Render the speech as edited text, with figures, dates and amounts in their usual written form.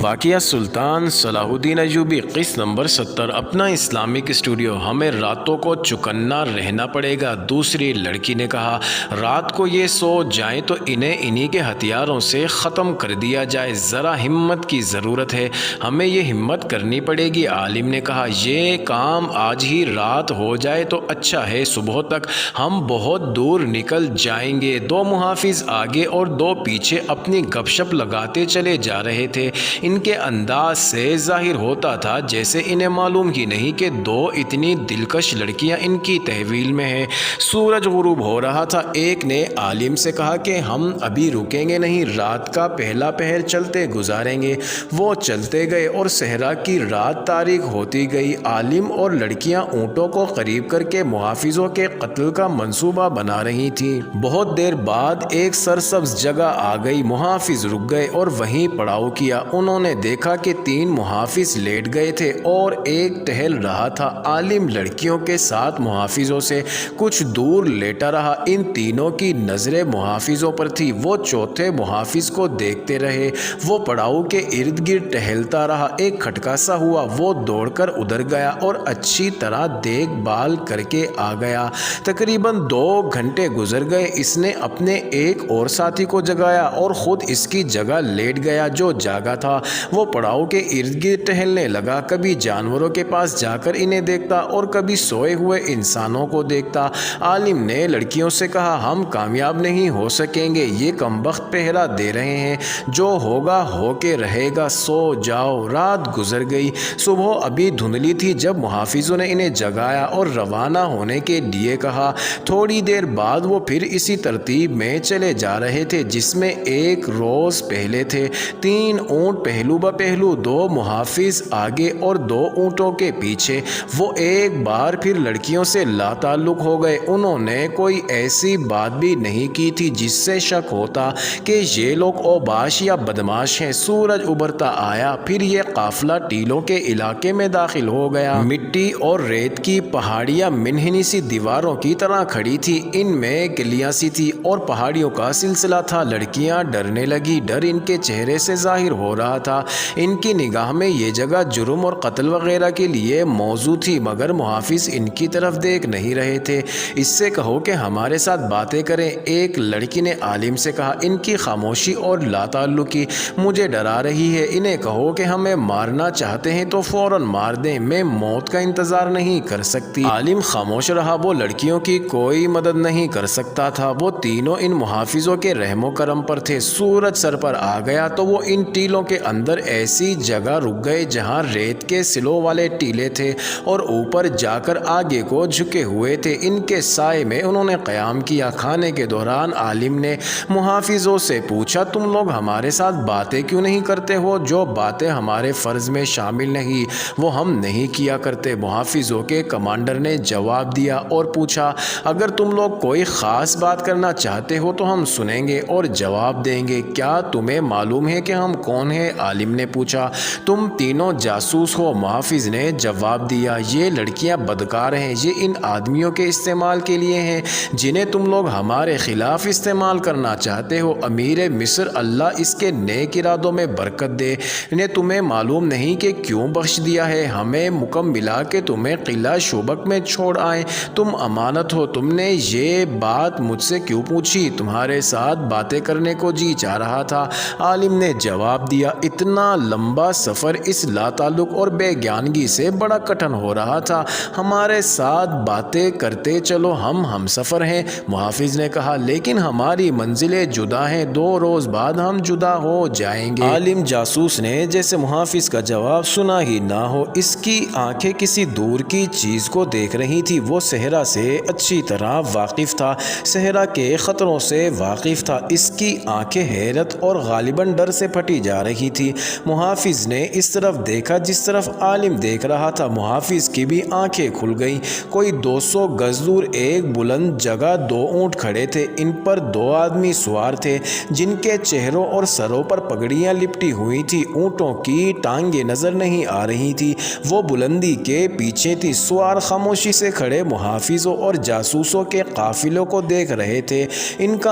واقعہ سلطان صلاح الدین ایوبی قسط نمبر 70 اپنا اسلامک اسٹوڈیو۔ ہمیں راتوں کو چکنا رہنا پڑے گا۔ دوسری لڑکی نے کہا رات کو یہ سو جائیں تو انہی کے ہتھیاروں سے ختم کر دیا جائے، ذرا ہمت کی ضرورت ہے، ہمیں یہ ہمت کرنی پڑے گی۔ عالم نے کہا یہ کام آج ہی رات ہو جائے تو اچھا ہے، صبح تک ہم بہت دور نکل جائیں گے۔ دو محافظ آگے اور دو پیچھے اپنی گپ شپ لگاتے چلے جا رہے تھے۔ ان کے انداز سے ظاہر ہوتا تھا جیسے انہیں معلوم ہی نہیں کہ دو اتنی دلکش لڑکیاں ان کی تحویل میں ہیں۔ سورج غروب ہو رہا تھا۔ ایک نے عالم سے کہا کہ ہم ابھی رکیں گے نہیں، رات کا پہلا پہر چلتے گزاریں گے۔ وہ چلتے گئے اور صحرا کی رات تاریک ہوتی گئی۔ عالم اور لڑکیاں اونٹوں کو قریب کر کے محافظوں کے قتل کا منصوبہ بنا رہی تھیں۔ بہت دیر بعد ایک سرسبز جگہ آ گئی۔ محافظ رک گئے اور وہیں پڑاؤ کیا۔ انہوں نے دیکھا کہ 3 محافظ لیٹ گئے تھے اور ایک ٹہل رہا تھا۔ عالم لڑکیوں کے ساتھ محافظوں سے کچھ دور لیٹا رہا۔ ان تینوں کی نظریں محافظوں پر تھی۔ وہ چوتھے محافظ کو دیکھتے رہے۔ وہ پڑاؤ کے ارد گرد ٹہلتا رہا۔ ایک کھٹکا سا ہوا، وہ دوڑ کر ادھر گیا اور اچھی طرح دیکھ بھال کر کے آ گیا۔ تقریباً 2 گھنٹے گزر گئے۔ اس نے اپنے ایک اور ساتھی کو جگایا اور خود اس کی جگہ لیٹ گیا۔ جو جاگا تھا وہ پڑاؤ کے ارد گرد ٹہلنے لگا، کبھی جانوروں کے پاس جا کر انہیں دیکھتا اور کبھی سوئے ہوئے انسانوں کو دیکھتا۔ عالم نے لڑکیوں سے کہا ہم کامیاب نہیں ہو سکیں گے، یہ کمبخت پہرا دے رہے ہیں، جو ہوگا ہو کے رہے گا، سو جاؤ۔ رات گزر گئی۔ صبح ابھی دھندلی تھی جب محافظوں نے انہیں جگایا اور روانہ ہونے کے لیے کہا۔ تھوڑی دیر بعد وہ پھر اسی ترتیب میں چلے جا رہے تھے جس میں ایک روز پہلے تھے۔ 3 اونٹ پہلو بہ پہلو، 2 محافظ آگے اور 2 اونٹوں کے پیچھے۔ وہ ایک بار پھر لڑکیوں سے لا تعلق ہو گئے۔ انہوں نے کوئی ایسی بات بھی نہیں کی تھی جس سے شک ہوتا کہ یہ لوگ اوباش یا بدماش ہیں۔ سورج ابھرتا آیا، پھر یہ قافلہ ٹیلوں کے علاقے میں داخل ہو گیا۔ مٹی اور ریت کی پہاڑیاں منحنی سی دیواروں کی طرح کھڑی تھی، ان میں گلیاں سی تھی اور پہاڑیوں کا سلسلہ تھا۔ لڑکیاں ڈرنے لگی، ڈر ان کے چہرے سے ظاہر ہو رہا تھا۔ ان کی نگاہ میں یہ جگہ جرم اور قتل وغیرہ کے لیے موزوں تھی، مگر محافظ ان کی طرف دیکھ نہیں رہے تھے۔ اس سے کہو کہ ہمارے ساتھ باتیں کریں، ایک لڑکی نے عالم سے کہا۔ ان کی خاموشی اور لا تعلقی مجھے ڈرا رہی ہے۔ انہیں کہو کہ ہمیں مارنا چاہتے ہیں تو فوراً مار دیں، میں موت کا انتظار نہیں کر سکتی۔ عالم خاموش رہا، وہ لڑکیوں کی کوئی مدد نہیں کر سکتا تھا۔ وہ تینوں ان محافظوں کے رحم و کرم پر تھے۔ سورج سر پر آ گیا تو وہ ان ٹیلوں کے اندر ایسی جگہ رک گئے جہاں ریت کے سلوں والے ٹیلے تھے اور اوپر جا کر آگے کو جھکے ہوئے تھے۔ ان کے سائے میں انہوں نے قیام کیا۔ کھانے کے دوران عالم نے محافظوں سے پوچھا تم لوگ ہمارے ساتھ باتیں کیوں نہیں کرتے ہو؟ جو باتیں ہمارے فرض میں شامل نہیں وہ ہم نہیں کیا کرتے۔ محافظوں کے کمانڈر نے جواب دیا اور پوچھا اگر تم لوگ کوئی خاص بات کرنا چاہتے ہو تو ہم سنیں گے اور جواب دیں گے۔ کیا تمہیں معلوم ہے کہ ہم کون ہیں؟ عالم نے پوچھا۔ تم تینوں جاسوس ہو، محافظ نے جواب دیا۔ یہ لڑکیاں بدکار ہیں، یہ ان آدمیوں کے استعمال کے لیے ہیں جنہیں تم لوگ ہمارے خلاف استعمال کرنا چاہتے ہو۔ امیر مصر اللہ اس کے نیک ارادوں میں برکت دے نے تمہیں معلوم نہیں کہ کیوں بخش دیا ہے، ہمیں حکم ملا کہ تمہیں قلعہ شوبک میں چھوڑ آئیں، تم امانت ہو۔ تم نے یہ بات مجھ سے کیوں پوچھی؟ تمہارے ساتھ باتیں کرنے کو جی چاہ رہا تھا۔ عالم نے جواب دیا اتنا لمبا سفر اس لا تعلق اور بے گیانگی سے بڑا کٹھن ہو رہا تھا، ہمارے ساتھ باتیں کرتے چلو، ہم سفر ہیں۔ محافظ نے کہا لیکن ہماری منزلیں جدا ہیں، 2 روز بعد ہم جدا ہو جائیں گے۔ عالم جاسوس نے جیسے محافظ کا جواب سنا ہی نہ ہو، اس کی آنکھیں کسی دور کی چیز کو دیکھ رہی تھی۔ وہ صحرا سے اچھی طرح واقف تھا، صحرا کے خطروں سے واقف تھا۔ اس کی آنکھیں حیرت اور غالباً ڈر سے پھٹی جا رہی تھی۔ محافظ نے اس طرف دیکھا جس طرف عالم دیکھ رہا تھا۔ محافظ کی بھی آنکھیں کھل گئیں۔ کوئی 200 گز دور ایک بلند جگہ 2 اونٹ کھڑے تھے، ان پر 2 آدمی سوار تھے جن کے چہروں اور سروں پر پگڑیاں لپٹی ہوئی تھی۔ اونٹوں کی ٹانگیں نظر نہیں آ رہی تھی، وہ بلندی کے پیچھے تھی۔ سوار خاموشی سے کھڑے محافظوں اور جاسوسوں کے قافلوں کو دیکھ رہے تھے۔ ان کا